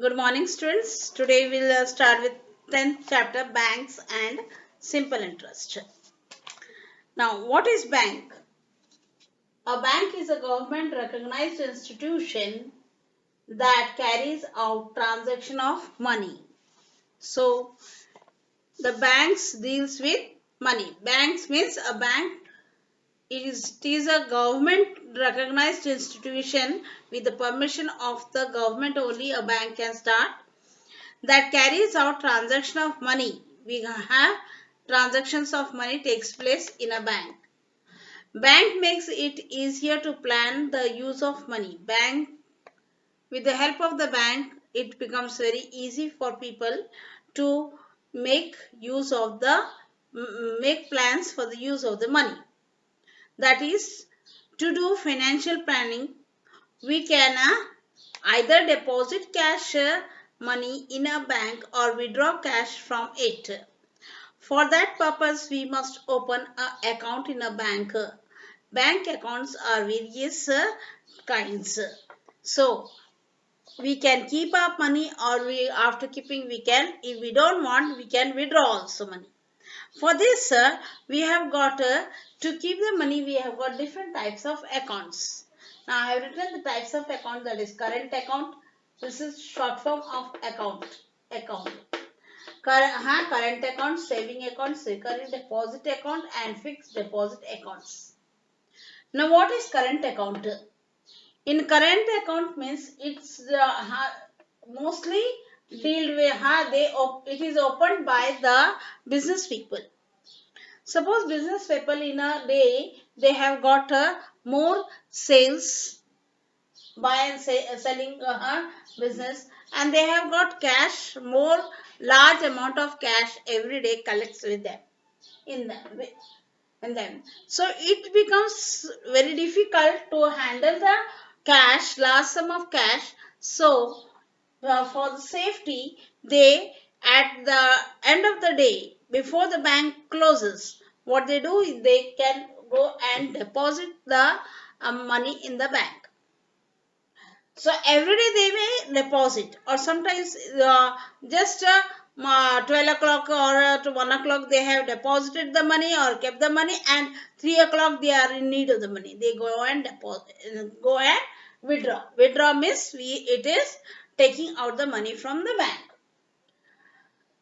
Good morning, students. Today we'll start with 10th chapter, Banks and Simple Interest. Now, what is bank? A bank is a government recognized institution that carries out transaction of money. So, the banks deals with money. Banks means a bank. It is a government recognized institution with the permission of the government only a bank can start that carries out transaction of money. We have transactions of money takes place in a bank. Bank makes it easier to plan the use of money. Bank, with the help of the bank, it becomes very easy for people to make use of the make plans for the use of the money. That is, to do financial planning, we can either deposit cash money in a bank or withdraw cash from it. For that purpose, we must open an account in a bank. Bank accounts are various kinds. So, we can keep our money or after keeping we can, if we don't want, we can withdraw also money. For this, we have got to keep the money, we have got different types of accounts. Now, I have written the types of account, that is current account. This is short form of account. Current account, saving accounts, recurring deposit account and fixed deposit accounts. Now, what is current account? In current account means it's mostly deal with it is opened by the business people. Suppose business people in a day they have got more sales buy and selling business, and they have got cash, more large amount of cash every day collects with them in them so it becomes very difficult to handle the cash, large sum of cash. So for the safety, they at the end of the day before the bank closes, what they do is they can go and deposit the money in the bank. So every day they may deposit, or sometimes just 12 o'clock or to 1 o'clock they have deposited the money or kept the money, and 3 o'clock they are in need of the money. They go and deposit, go and withdraw. Withdraw means it is taking out the money from the bank.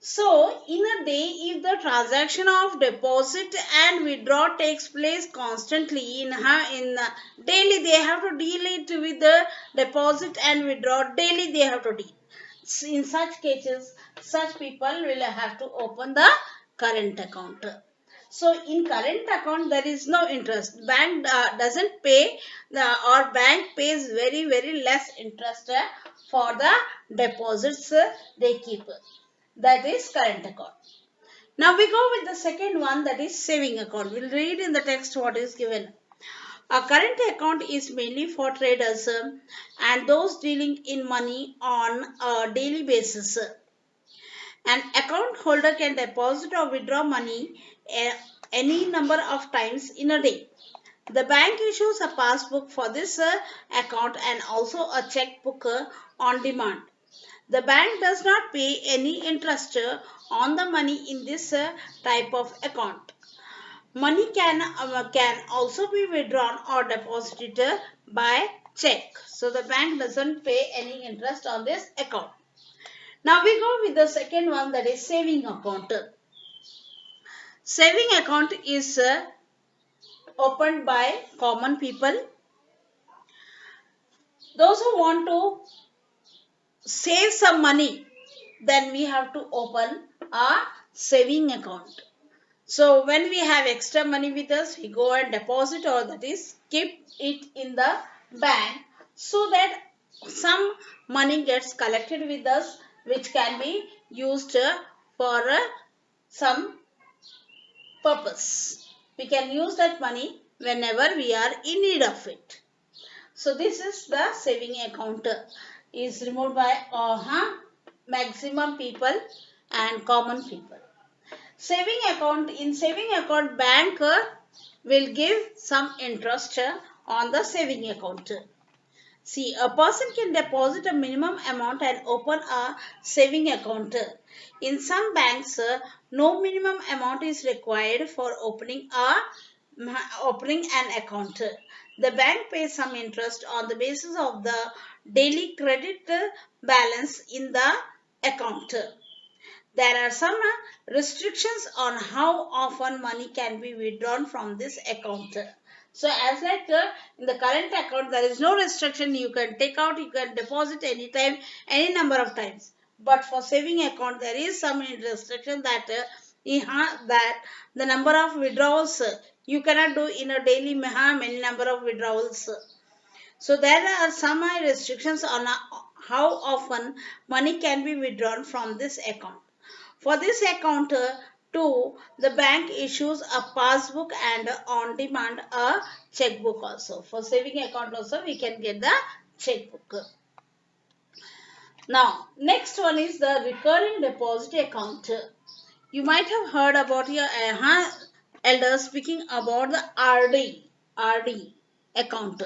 So, in a day, if the transaction of deposit and withdraw takes place constantly daily, they have to deal it with the deposit and withdraw. Daily, they have to deal. In such cases, such people will have to open the current account. So, in current account, there is no interest. Bank doesn't pay or bank pays very less interest for the deposits they keep. That is current account. Now we go with the second one, that is saving account. We'll read in the text what is given. A current account is mainly for traders and those dealing in money on a daily basis. An account holder can deposit or withdraw money any number of times in a day. The bank issues a passbook for this account and also a checkbook on demand. The bank does not pay any interest on the money in this type of account. Money can also be withdrawn or deposited by check. So the bank doesn't pay any interest on this account. Now we go with the second one, that is saving account. Saving account is opened by common people. Those who want to save some money, then we have to open a saving account. So when we have extra money with us, we go and deposit, or that is keep it in the bank, so that some money gets collected with us which can be used for some purpose. We can use that money whenever we are in need of it. So this is the saving account is removed by maximum people and common people. Saving account, in saving account, bank will give some interest on the saving account. See, a person can deposit a minimum amount and open a saving account. In some banks, no minimum amount is required for opening an account. The bank pays some interest on the basis of the daily credit balance in the account. There are some restrictions on how often money can be withdrawn from this account. So as like in the current account, there is no restriction. You can take out, you can deposit anytime, any number of times. But for saving account, there is some restriction that that the number of withdrawals you cannot do in a daily many number of withdrawals. So there are some restrictions on how often money can be withdrawn from this account. For this account too, the bank issues a passbook and on demand a checkbook also. For saving account also we can get the checkbook. Now next one is the recurring deposit account. You might have heard about your elders speaking about the RD account.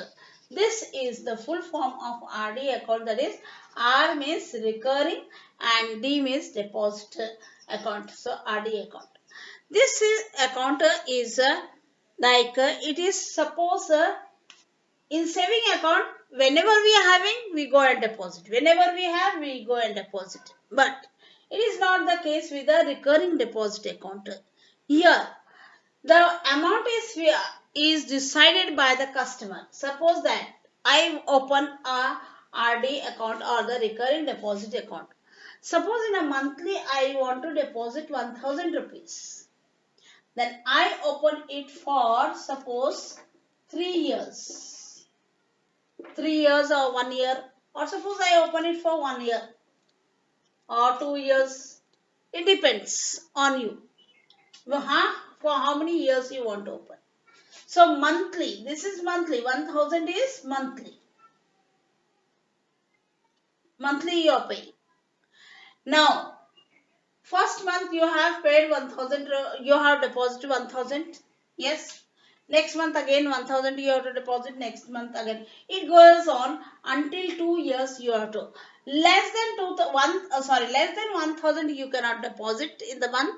This is the full form of RD account, that is R means recurring and D means deposit account. So RD account. This account is it is suppose in saving account, whenever we are having, we go and deposit. Whenever we have, we go and deposit. But it is not the case with the recurring deposit account. Here, the amount is decided by the customer. Suppose that I open a RD account or the recurring deposit account. Suppose in a monthly I want to deposit 1000 rupees. Then I open it for suppose 3 years. 3 years or 1 year, or suppose I open it for 1 year or 2 years. It depends on you. For how many years you want to open. So monthly, this is monthly, 1000 is monthly. Monthly you are paying. Now, first month you have paid 1000, you have deposited 1000. Yes. Next month again 1000 you have to deposit, next month again. It goes on until 2 years you have to. Less than 1000 you cannot deposit in the month,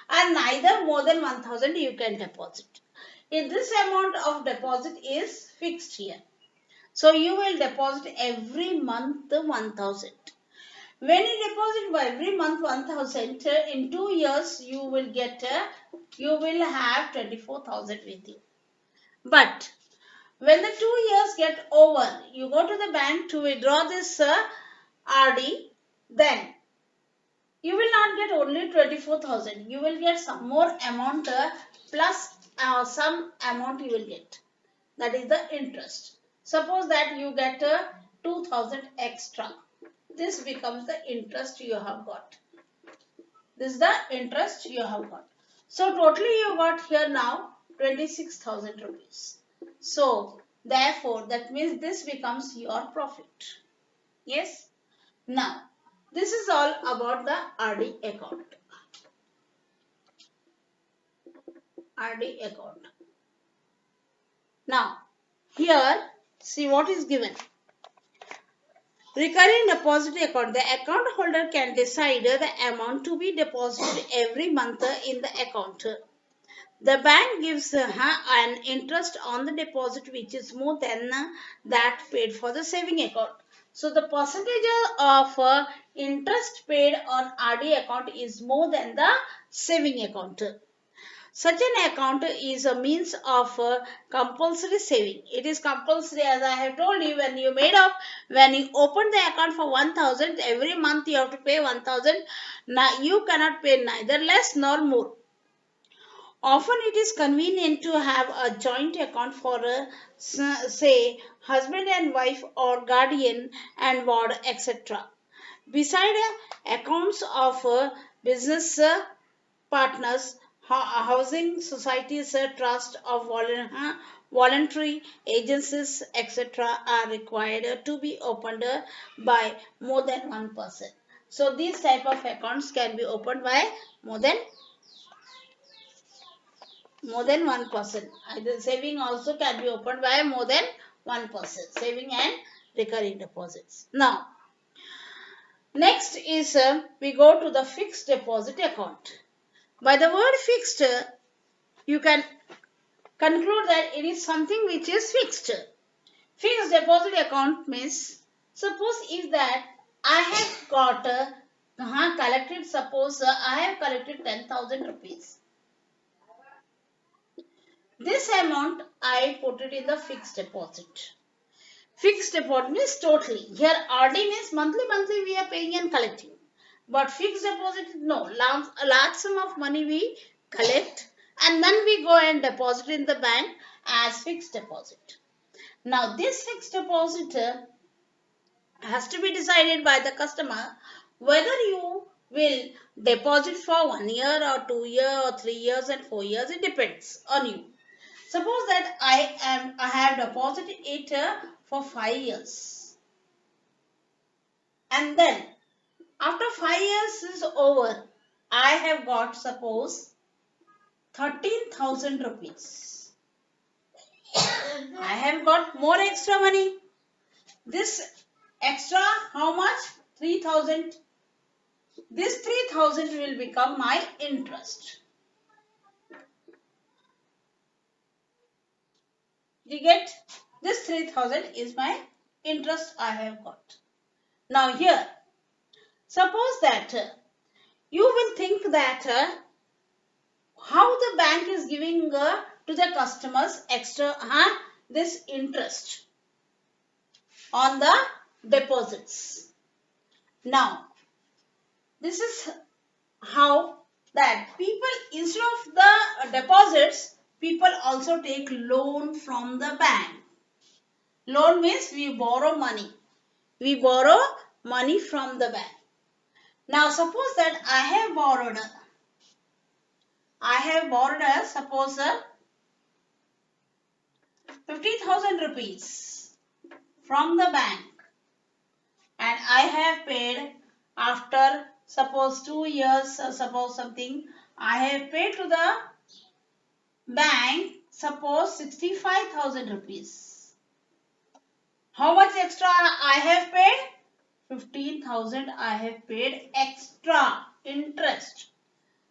and neither more than 1000 you can deposit. If this amount of deposit is fixed here. So you will deposit every month 1000. When you deposit every month 1000, in 2 years you will have 24,000 with you. But when the 2 years get over, you go to the bank to withdraw this RD, then you will not get only 24,000. You will get some more amount plus some amount you will get. That is the interest. Suppose that you get 2,000 extra. This becomes the interest you have got. This is the interest you have got. So totally you got here now 26,000 rupees. So therefore that means this becomes your profit. Yes. Now this is all about the RD account. RD account. Now here see what is given. Recurring deposit account. The account holder can decide the amount to be deposited every month in the account. The bank gives an interest on the deposit which is more than that paid for the saving account. So the percentage of interest paid on RD account is more than the saving account. Such an account is a means of compulsory saving. It is compulsory, as I have told you, when you open the account for 1000, every month you have to pay 1000. Now you cannot pay neither less nor more. Often it is convenient to have a joint account for say husband and wife or guardian and ward, etc. Beside accounts of business partners, housing societies, trust of voluntary agencies, etc. are required to be opened by more than one person. So these type of accounts can be opened by more than one person. Either saving also can be opened by more than one person. Saving and recurring deposits. Now, next is we go to the fixed deposit account. By the word fixed, you can conclude that it is something which is fixed. Fixed deposit account means, suppose if that I have got collected, suppose I have collected 10,000 rupees. This amount I put it in the fixed deposit. Fixed deposit means totally. Here RD means monthly we are paying and collecting. But fixed deposit, no. A large sum of money we collect and then we go and deposit in the bank as fixed deposit. Now this fixed deposit has to be decided by the customer whether you will deposit for 1 year or 2 years or 3 years and 4 years. It depends on you. Suppose that I have deposited it for 5 years, and then after 5 years is over, I have got suppose 13,000 rupees. I have got more extra money. This extra how much? 3,000. This 3,000 will become my interest. You get? This 3,000 is my interest I have got. Now here, suppose that you will think that how the bank is giving to the customers extra this interest on the deposits. Now, this is how that people, instead of the deposits, people also take loan from the bank. Loan means we borrow money. We borrow money from the bank. Now, suppose that I have borrowed suppose 50,000 rupees from the bank, and I have paid after suppose 2 years or suppose something, I have paid to the bank suppose 65,000 rupees. How much extra I have paid? 15,000 I have paid extra interest.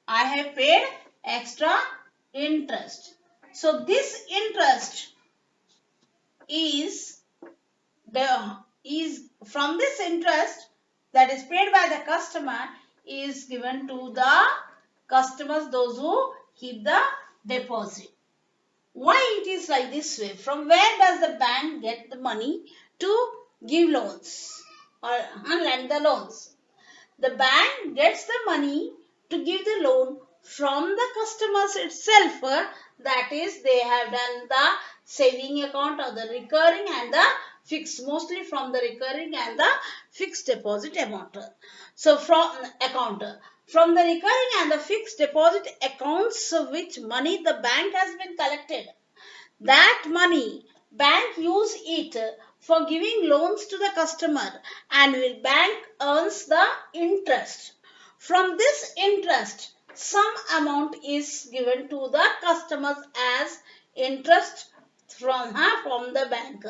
I have paid extra interest. So this interest is from this interest that is paid by the customer is given to the customers, those who keep the deposit. Why it is like this way? From where does the bank get the money to give loans or lend the loans? The bank gets the money to give the loan from the customers itself. That is, they have done the saving account or the recurring and the fixed, mostly from the recurring and the fixed deposit amount. So from the recurring and the fixed deposit accounts, which money the bank has been collected, that money bank use it for giving loans to the customer, and will bank earns the interest. From this interest, some amount is given to the customers as interest from the bank.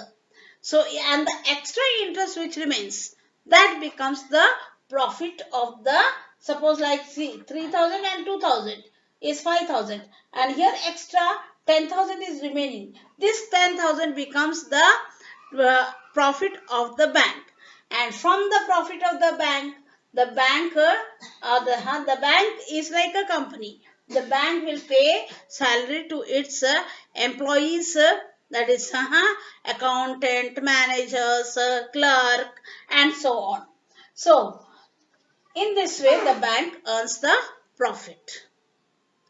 So, and the extra interest which remains, that becomes the profit of the, suppose like see 3,000 and 2,000 is 5,000, and here extra 10,000 is remaining. This 10,000 becomes the profit of the bank, and from the profit of the bank, the bank is like a company. The bank will pay salary to its employees, that is accountant, managers, clerk, and so on. So, in this way, the bank earns the profit.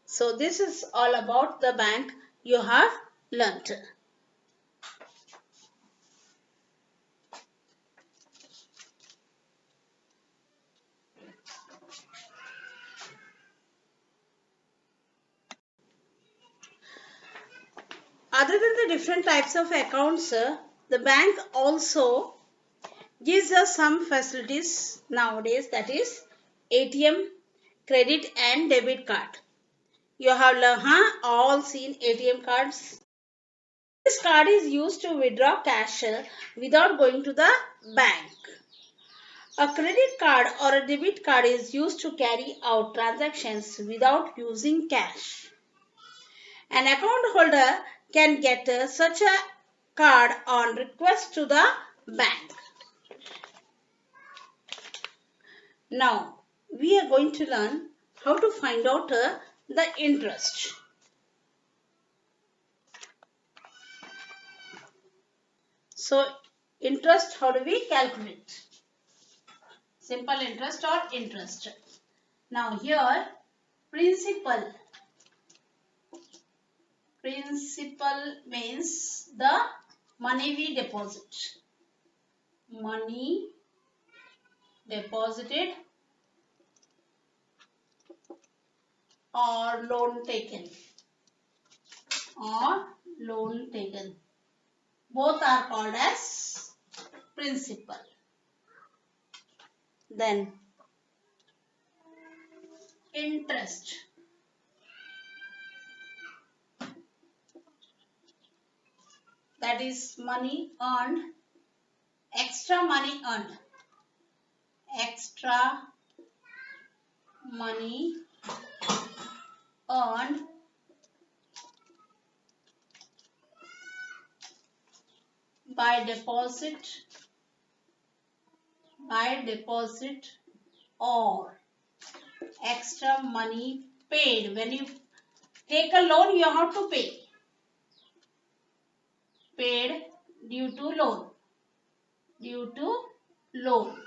So, this is all about the bank you have learnt. Other than the different types of accounts, the bank also gives us some facilities nowadays, that is ATM, credit and debit card. You have all seen ATM cards. This card is used to withdraw cash without going to the bank. A credit card or a debit card is used to carry out transactions without using cash. An account holder can get such a card on request to the bank. Now, we are going to learn how to find out the interest. So, interest, how do we calculate? Simple interest or interest. Now, here, principal. Principal means the money we deposit. Money deposited or loan taken. Or loan taken. Both are called as principal. Then interest. That is money earned, extra money earned. Extra money earned by deposit or extra money paid. When you take a loan, you have to pay. Paid due to loan. Due to loan.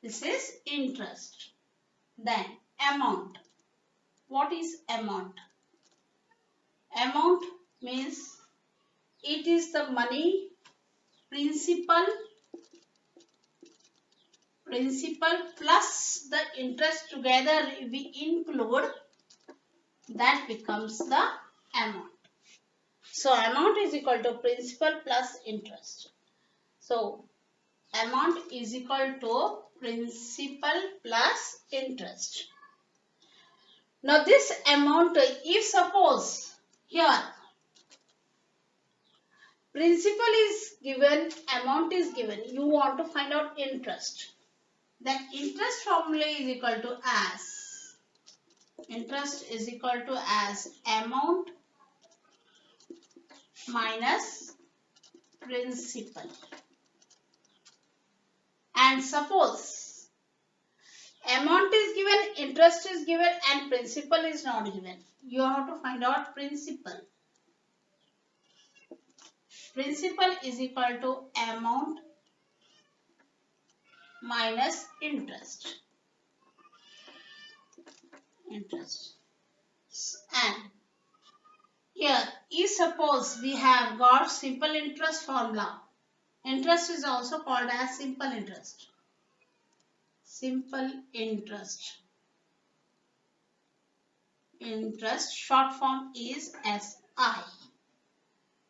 This is interest. Then amount. What is amount? Amount means it is the money principal plus the interest together we include, that becomes the amount. So amount is equal to principal plus interest. So amount is equal to principal plus interest. Now this amount, if suppose here principal is given, amount is given, you want to find out interest, then interest formula is equal to as, interest is equal to as amount minus principal. And suppose amount is given, interest is given and principal is not given, you have to find out principal. Principal is equal to amount minus interest. And here, if suppose we have got simple interest formula, interest is also called as simple interest. Simple interest. Interest short form is SI.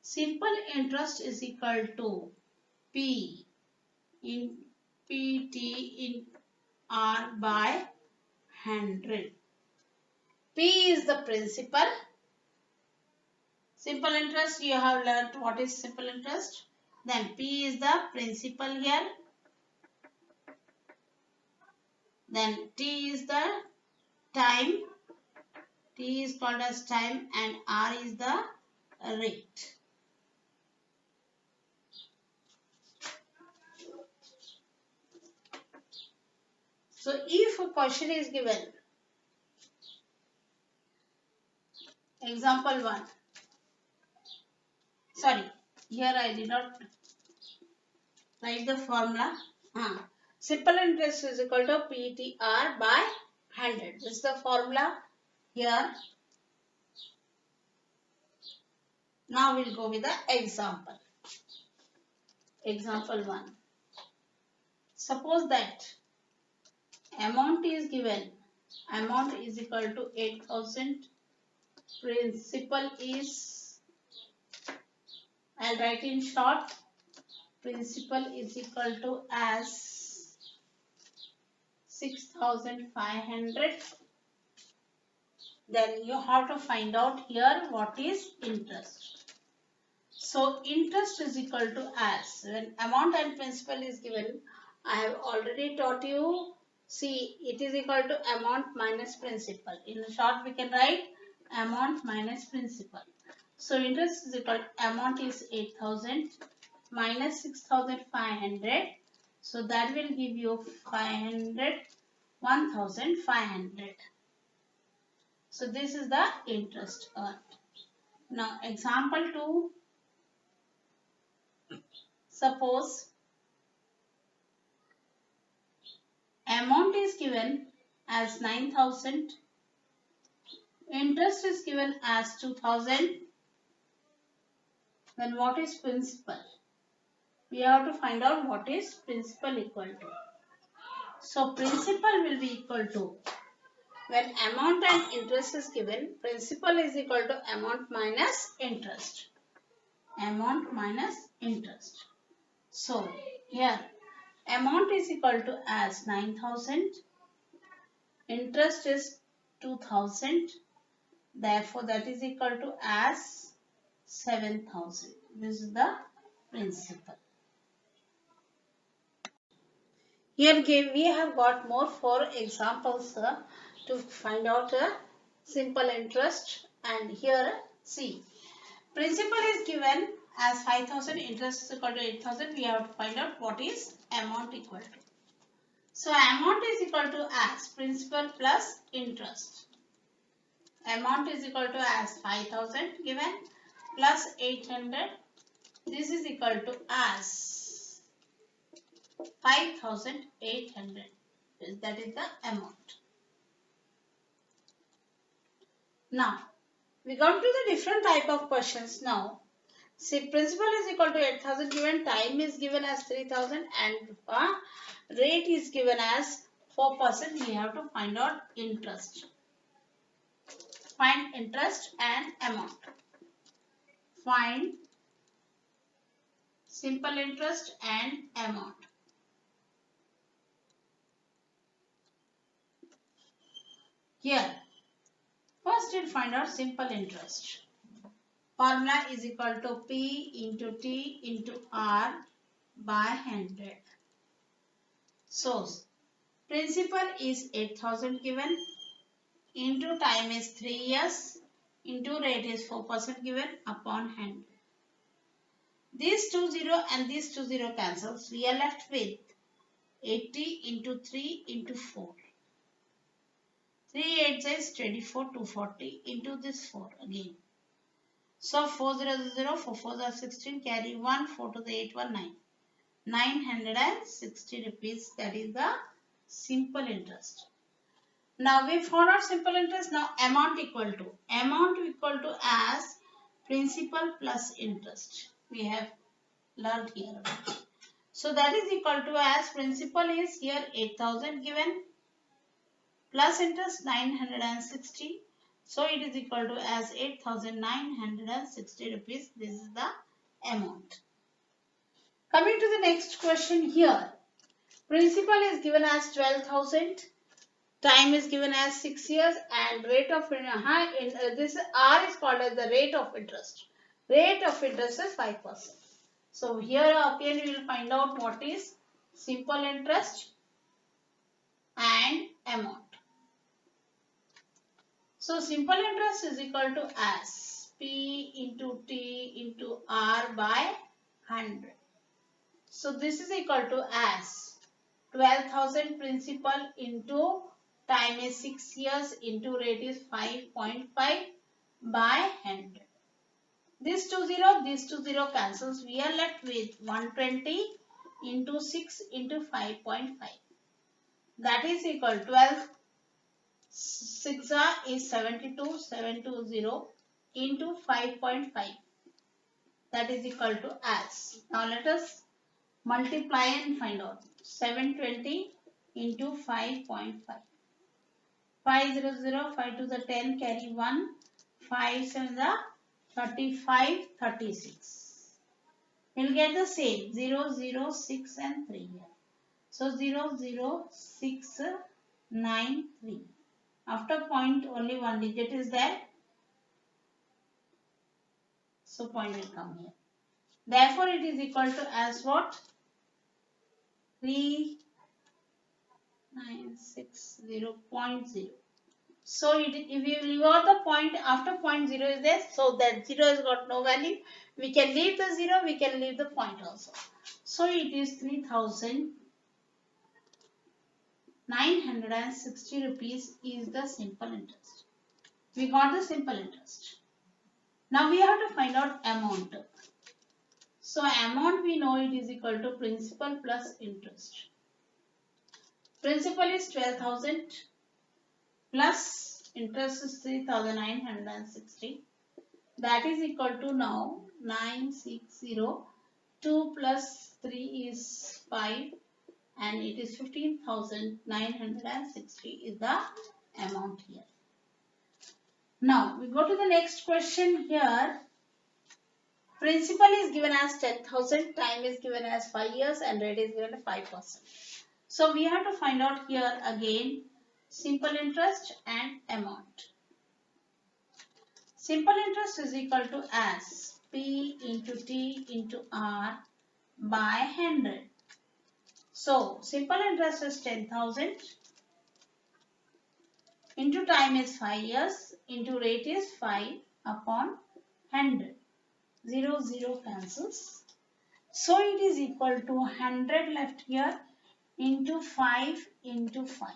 Simple interest is equal to P in PT in R by 100. P is the principal. Simple interest, you have learnt what is simple interest. Then P is the principal here. Then T is the time. T is called as time and R is the rate. So if a question is given, example 1. Sorry, here I did not write the formula. Simple interest is equal to PTR by 100. This is the formula here. Now we'll go with the example. Example 1. Suppose that amount is given. Amount is equal to 8,000. Principal is, I'll write in short. Principal is equal to as 6,500. then you have to find out here what is interest. So interest is equal to as, when amount and principal is given, I have already taught you, see, it is equal to amount minus principal. In short, we can write amount minus principal. So interest is equal to amount is 8,000 minus 6,500. So that will give you 500, 1,500. So this is the interest earned. Now example 2, suppose amount is given as 9,000, interest is given as 2,000, then what is principal? We have to find out what is principal equal to. So principal will be equal to, when amount and interest is given, principal is equal to amount minus interest. Amount minus interest. So here amount is equal to as 9,000, interest is 2,000, therefore that is equal to as 7,000. This is the principal. Here we have got more 4 examples to find out simple interest, and here see, principal is given as 5,000, interest is equal to 8,000. We have to find out what is amount equal to. So amount is equal to as principal plus interest. Amount is equal to as 5,000 given plus 800. This is equal to as 5,800. That is the amount. Now we come to the different type of questions now. See, principal is equal to 8,000 given, time is given as 3,000 and rate is given as 4%. We have to find out interest. Find interest and amount. Find simple interest and amount. Here, first we'll find out simple interest. Formula is equal to P into T into R by 100. So, principal is 8,000 given, into time is 3 years, into rate is 4% given upon 100. These 20 and these 20 cancels. We are left with 80 into 3 into 4. 3 8 is 24, 240 into this 4 again. So 400, 4 4 are 16, carry 1, 4 to the 8, 1, 9. 960 rupees, that is the simple interest. Now we found out simple interest. Now amount equal to as principal plus interest. We have learned here. So that is equal to as principal is here 8,000 given plus interest 960. So it is equal to as 8,960 rupees. This is the amount. Coming to the next question here. Principal is given as 12,000. Time is given as 6 years and rate of this R is called as the rate of interest. Rate of interest is 5%. So here again we will find out what is simple interest and amount. So simple interest is equal to as P into T into R by 100. So this is equal to as 12,000 principal into time is 6 years into rate is 5.5 by 100. This 20 cancels. We are left with 120 into 6 into 5.5. That is equal to 12. 6 is 72, 720 into 5.5. That is equal to as. Now let us multiply and find out. 720 into 5.5. 500, 5 to the 10, carry 1. 5 7 the 35, 36. We'll get the same 0, 0, 6 and 3 here. So 0, 0, 6, 9, 3. After point only one digit is there. So point will come here. Therefore it is equal to as what? 3960.0. So if you leave out the point after point 0 is there, so that 0 has got no value. We can leave the 0, we can leave the point also. So it is 3,960 rupees is the simple interest. We got the simple interest. Now we have to find out amount. So amount we know it is equal to principal plus interest. Principal is 12,000 plus interest is 3,960. That is equal to now 960. 2 plus 3 is 5 and it is 15,960 is the amount here. Now we go to the next question here. Principal is given as 10,000, time is given as 5 years and rate is given as 5%. So we have to find out here again simple interest and amount. Simple interest is equal to as P into T into R by 100. So simple interest is 10,000 into time is 5 years into rate is 5 upon 100. 0, 0 cancels. So it is equal to 100 left here into 5 into 5.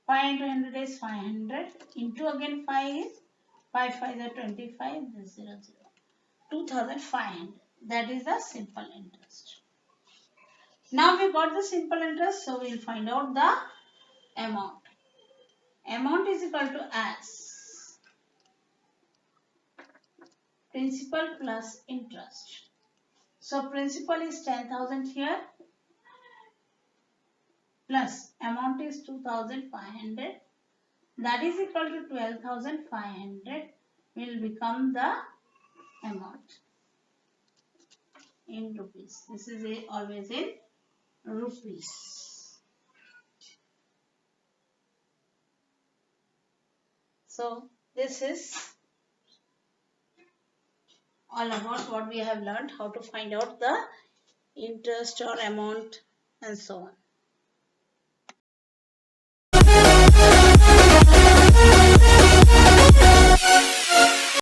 5 into 100 is 500 into again 5 is 5 5 is 25, this 0 0. 2,500. That is the simple interest. Now we got the simple interest, so we will find out the amount. Amount is equal to as principal plus interest. So principal is 10,000 here plus amount is 2,500. That is equal to 12,500 will become the amount in rupees. This is always in rupees. So this is all about what we have learned, how to find out the interest or amount and so on.